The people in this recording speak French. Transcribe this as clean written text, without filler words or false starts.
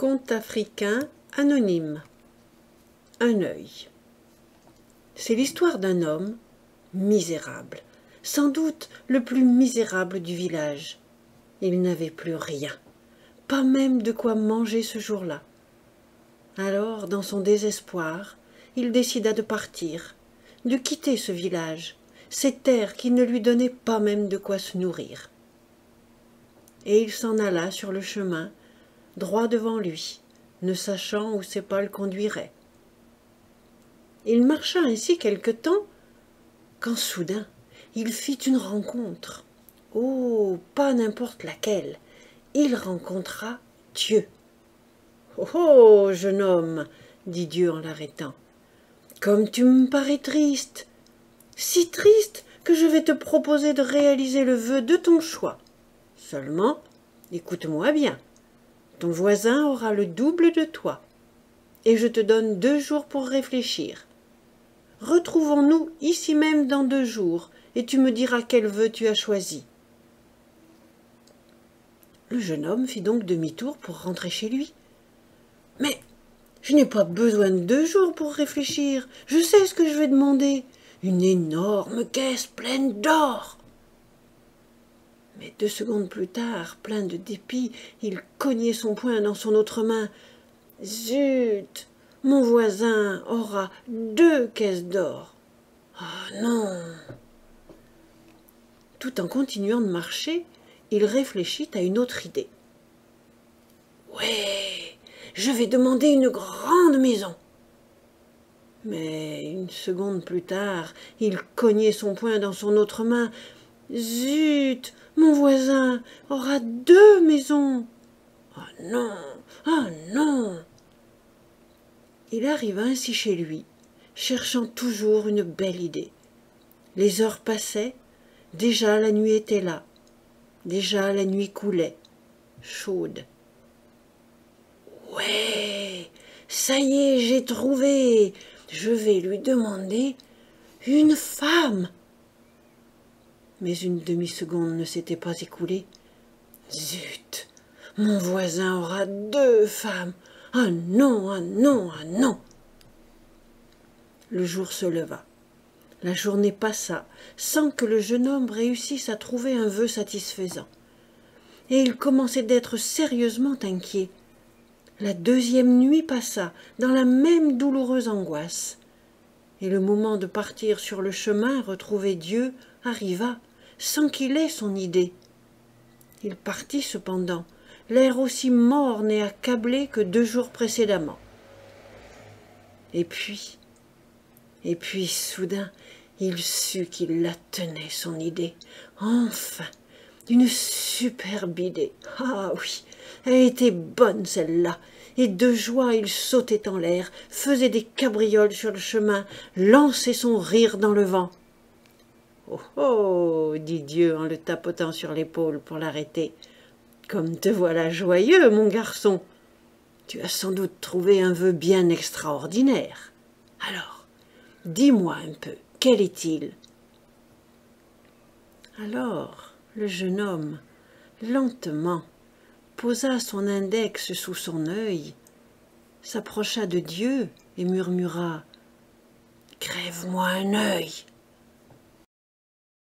Conte africain anonyme. Un œil. C'est l'histoire d'un homme misérable, sans doute le plus misérable du village. Il n'avait plus rien, pas même de quoi manger ce jour-là. Alors, dans son désespoir, il décida de partir, de quitter ce village, ces terres qui ne lui donnaient pas même de quoi se nourrir. Et il s'en alla sur le chemin, droit devant lui, ne sachant où ses pas le conduiraient. Il marcha ainsi quelque temps, quand soudain il fit une rencontre. Oh, pas n'importe laquelle, il rencontra Dieu. « Oh, jeune homme, dit Dieu en l'arrêtant, comme tu me parais triste, si triste que je vais te proposer de réaliser le vœu de ton choix. Seulement, écoute-moi bien, ton voisin aura le double de toi, et je te donne 2 jours pour réfléchir. Retrouvons-nous ici même dans 2 jours, et tu me diras quel vœu tu as choisi. » Le jeune homme fit donc demi-tour pour rentrer chez lui. « Mais je n'ai pas besoin de 2 jours pour réfléchir, je sais ce que je vais demander, une énorme caisse pleine d'or. » Mais 2 secondes plus tard, plein de dépit, il cognait son poing dans son autre main. « Zut, mon voisin aura 2 caisses d'or. Oh non !» Tout en continuant de marcher, il réfléchit à une autre idée. « Ouais, je vais demander une grande maison. » Mais 1 seconde plus tard, il cognait son poing dans son autre main. « Zut, mon voisin aura 2 maisons. » Oh non, oh non ! Il arriva ainsi chez lui, cherchant toujours une belle idée. Les heures passaient, déjà la nuit était là, déjà la nuit coulait, chaude. « Ouais, ça y est, j'ai trouvé, je vais lui demander une femme. » Mais 1 demi-seconde ne s'était pas écoulée. « Zut, mon voisin aura 2 femmes. Ah non, ah non, ah non !» Le jour se leva. La journée passa sans que le jeune homme réussisse à trouver un vœu satisfaisant. Et il commençait d'être sérieusement inquiet. La 2e nuit passa dans la même douloureuse angoisse. Et le moment de partir sur le chemin retrouver Dieu arriva sans qu'il ait son idée. Il partit cependant, l'air aussi morne et accablé que 2 jours précédemment. Et puis, soudain, il sut qu'il la tenait, son idée. Enfin, une superbe idée. Ah oui, elle était bonne celle-là. Et de joie, il sautait en l'air, faisait des cabrioles sur le chemin, lançait son rire dans le vent. « Oh oh !» dit Dieu en le tapotant sur l'épaule pour l'arrêter. « Comme te voilà joyeux, mon garçon. Tu as sans doute trouvé un vœu bien extraordinaire. Alors, dis-moi un peu, quel est-il » Alors, le jeune homme, lentement, posa son index sous son œil, s'approcha de Dieu et murmura « Crève-moi un œil !»